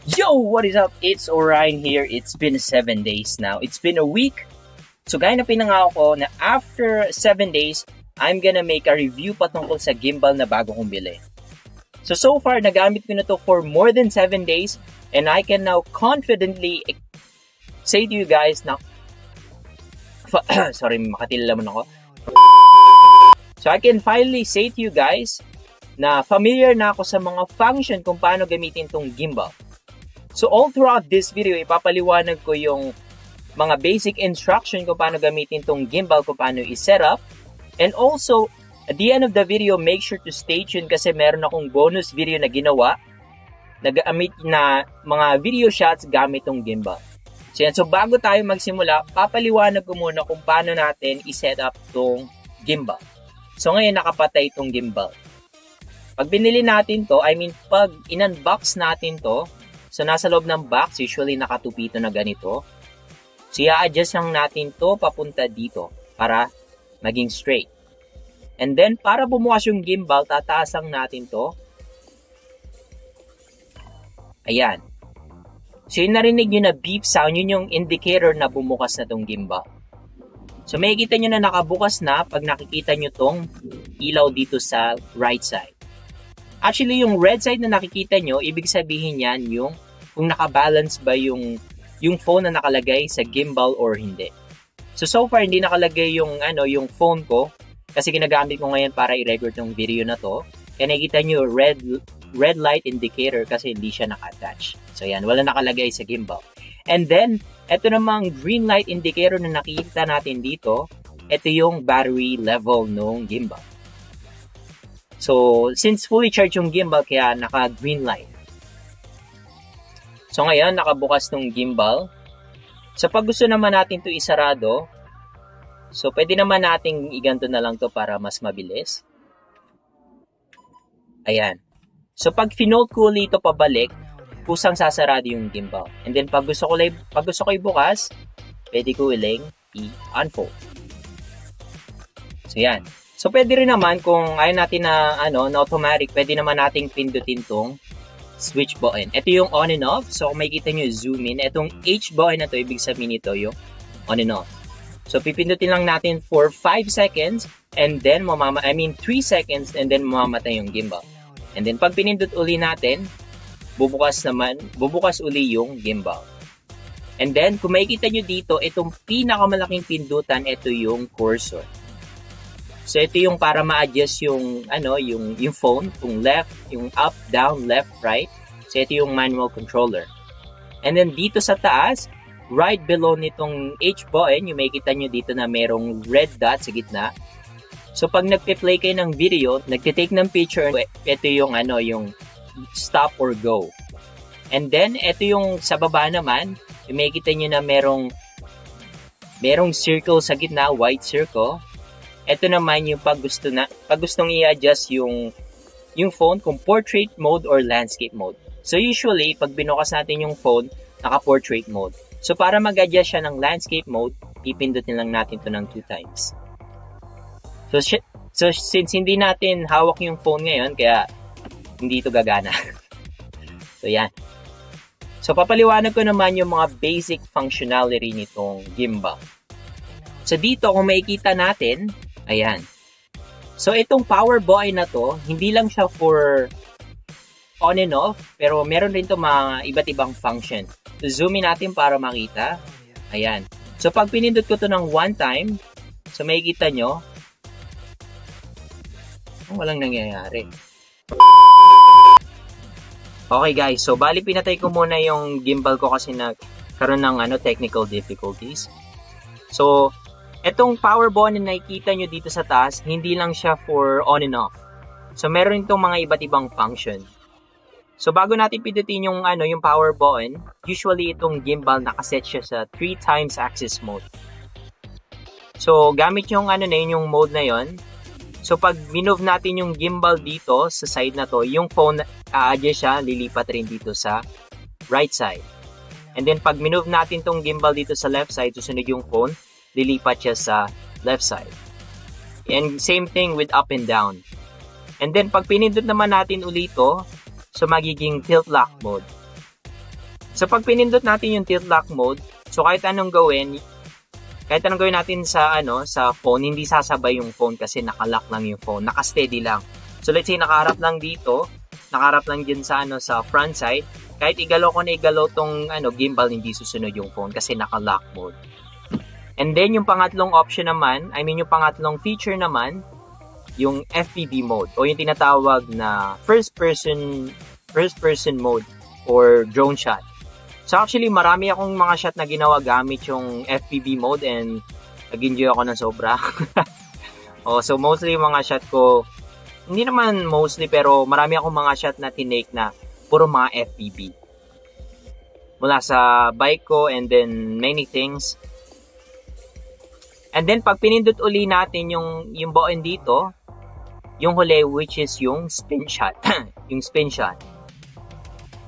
Yo, what is up? It's Orion here. It's been 7 days now. It's been a week. So gaya na pinangako ko na after 7 days, I'm gonna make a review patungkol sa gimbal na bago kong bili. So far, nagamit ko na to for more than 7 days and I can now confidently say to you guys na sorry, makatilala mo ako. So I can finally say to you guys na familiar na ako sa mga function kung paano gamitin tong gimbal. So all throughout this video, ipapaliwanag ko yung mga basic instruction kung paano gamitin tong gimbal, kung paano i-set up. And also, at the end of the video, make sure to stay tuned kasi meron akong bonus video na ginawa na mga video shots gamit tong gimbal. So bago tayo magsimula, papaliwanag ko muna kung paano natin i-set up tong gimbal. So ngayon nakapatay tong gimbal. Pag binili natin to, pag in-unbox natin to, so nasa loob ng box, usually nakatupito na ganito. So i-adjust lang natin to papunta dito para maging straight. And then para bumukas yung gimbal, tataasan natin to. Ayan. So yung narinig nyo na beep sound, yun yung indicator na bumukas na tong gimbal. So makikita nyo na nakabukas na pag nakikita nyo tong ilaw dito sa right side. Actually, yung red side na nakikita nyo, ibig sabihin yan yung kung nakabalance ba yung phone na nakalagay sa gimbal or hindi. So far, hindi nakalagay yung phone ko kasi ginagamit ko ngayon para i-record yung video na to. Kaya nakikita nyo red light indicator kasi hindi siya naka-attach. So yan, wala nakalagay sa gimbal. And then, ito namang green light indicator na nakikita natin dito, ito yung battery level ng gimbal. So, since fully charged yung gimbal, kaya naka-green light. So, ngayon, nakabukas tong gimbal. So, pag gusto naman natin to isarado, so, pwede naman nating iganto na lang to para mas mabilis. Ayan. So, pag finold ko ulit ito pabalik, kusang sasarado yung gimbal. And then, pag gusto ko ibukas, pwede ko uling i-unfold. So, yan. So, pwede rin naman kung ayaw natin na automatic, pwede naman nating pindutin tong switch button. Ito yung on and off. So, kung makikita nyo, zoom in. Itong H button na to, ibig sabihin nito yung on and off. So, pipindutin lang natin for 5 seconds and then 3 seconds and then mamamatay yung gimbal. And then, pag pinindot uli natin, bubukas uli yung gimbal. And then, kung makikita nyo dito, itong pinakamalaking pindutan, ito yung cursor. So, ito yung para ma-adjust yung phone, kung left, yung up, down, left, right. So, ito yung manual controller. And then, dito sa taas, right below nitong H button, yung makikita nyo dito na merong red dot sa gitna. So, pag nagpe-play kayo ng video, nagtitake ng picture, ito yung yung stop or go. And then, ito yung sa baba naman, yung makikita nyo na merong circle sa gitna, white circle. Ito naman yung pag gustong i-adjust yung phone kung portrait mode or landscape mode. So usually, pag binukas natin yung phone, naka-portrait mode. So para mag-adjust siya ng landscape mode, pipindutin lang natin to ng 2 times. So since hindi natin hawak yung phone ngayon, kaya hindi ito gagana. So yan. So papaliwanag ko naman yung mga basic functionality nitong gimbal. So dito, kung makikita natin, ayan. So, itong power button na to, hindi lang siya for on and off, pero meron rin to mga iba't ibang function. So, zoom in natin para makita. Ayan. So, pag pinindot ko to ng 1 time, so makikita nyo, walang nangyayari. Okay guys, so bali pinatay ko muna yung gimbal ko kasi nagkaroon ng technical difficulties. So, etong power button na nakikita nyo dito sa taas, hindi lang siya for on and off. So, meron itong mga iba't ibang function. So, bago natin pindutin yung power button, usually itong gimbal nakaset siya sa 3 times axis mode. So, gamit yung yung mode na yon. So, pag minove natin yung gimbal dito sa side na to, yung phone, a-adjust siya, lilipat rin dito sa right side. And then, pag minove natin tong gimbal dito sa left side, susunod yung phone, lilipat siya sa left side. And same thing with up and down. And then, pag pinindot naman natin ulit ito, so magiging tilt lock mode. So, pag pinindot natin yung tilt lock mode, so kahit anong gawin natin sa, sa phone, hindi sasabay yung phone kasi nakalock lang yung phone, naka-steady lang. So, let's say, nakaharap lang dito, nakaharap lang dyan sa, sa front side, kahit igalaw ko na igalaw tong, gimbal, hindi susunod yung phone kasi naka-lock mode. And then, yung pangatlong option naman, yung pangatlong feature naman, yung FPV mode o yung tinatawag na first person mode or drone shot. So actually marami akong mga shot na ginawa gamit yung FPV mode and nag-enjoy ako ng sobra. So mostly yung mga shot ko, hindi naman mostly pero marami akong mga shot na tinake na puro mga FPV. Mula sa bike ko and then many things. And then pag pinindot uli natin yung button dito, yung huli which is yung spin shot. Yung spin shot.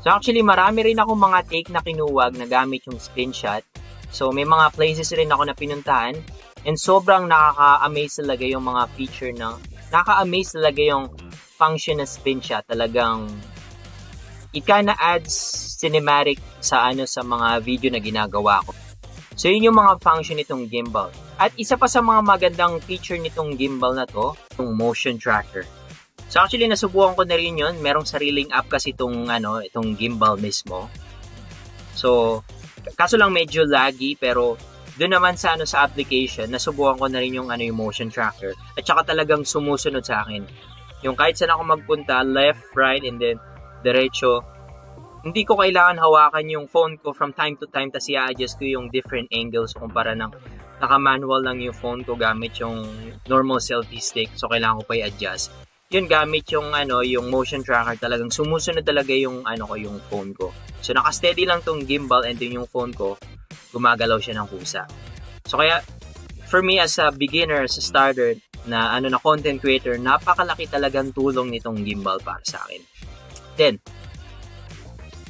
So actually marami rin akong mga take na kinuwag na gamit yung spin shot. So may mga places rin ako na pinuntahan and sobrang nakaka-amaze talaga yung mga feature nakaka-amaze talaga yung function ng spin shot. Talagang it kinda adds cinematic sa mga video na ginagawa ko. So yun yung mga function nitong gimbal. At isa pa sa mga magandang feature nitong gimbal na to, yung motion tracker. So actually nasubukan ko na rin yun. Merong sariling app kasi itong gimbal mismo. So kaso lang medyo laggy pero doon naman sa application, nasubukan ko na rin yung yung motion tracker. At saka talagang sumusunod sa akin. Yung kahit saan ako magpunta, left, right, and then diretso. Hindi ko kailangan hawakan yung phone ko from time to time kasi i-adjust ko yung different angles kumpara ng naka-manual lang yung phone ko gamit yung normal selfie stick. So, kailangan ko pa i-adjust. Yun, gamit yung, yung motion tracker talagang sumusunod talaga yung, yung phone ko. So, naka-steady lang tong gimbal and then yung phone ko, gumagalaw siya ng kusa. So, kaya, for me as a beginner, as a starter, na, na content creator, napakalaki talagang tulong nitong gimbal para sa akin. Then,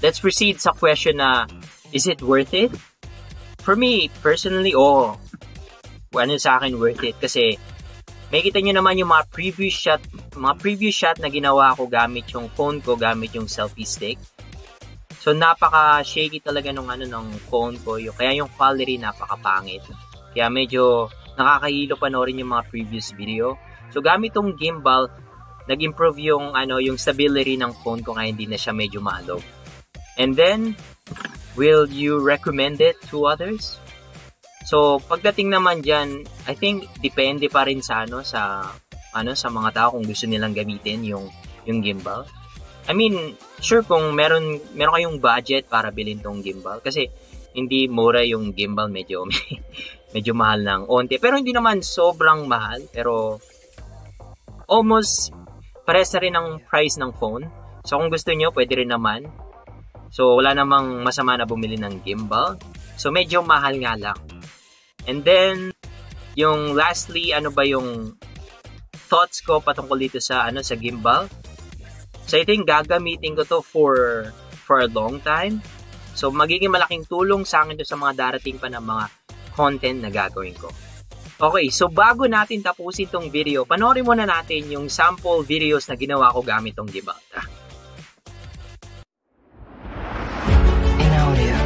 let's proceed sa question na, is it worth it? For me, personally, sa akin worth it kasi makikita nyo naman yung mga previous shot na ginawa ko gamit yung phone ko, gamit yung selfie stick. So napaka-shaky talaga ng phone ko, kaya yung quality napaka-pangit. Kaya medyo nakakahilo panoorin yung mga previous video. So gamit tong gimbal, nag-improve yung yung stability ng phone ko kaya hindi na siya medyo malog. And then, will you recommend it to others? So, pagdating naman dyan, I think, depende pa rin sa mga tao kung gusto nilang gamitin yung gimbal. I mean, sure kung meron kayong budget para bilhin tong gimbal. Kasi, hindi mura yung gimbal, medyo mahal ng onte. Pero hindi naman sobrang mahal, pero almost pares na rin ang price ng phone. So, kung gusto nyo, pwede rin naman. So, wala namang masama na bumili ng gimbal. So, medyo mahal nga lang. And then, yung lastly, yung thoughts ko patungkol dito sa gimbal. So, I think gagamitin ko to for a long time. So, magiging malaking tulong sa akin to sa mga darating pa ng mga content na gagawin ko. Okay, so bago natin tapusin tong video, panoorin muna natin yung sample videos na ginawa ko gamit tong gimbal. In audio.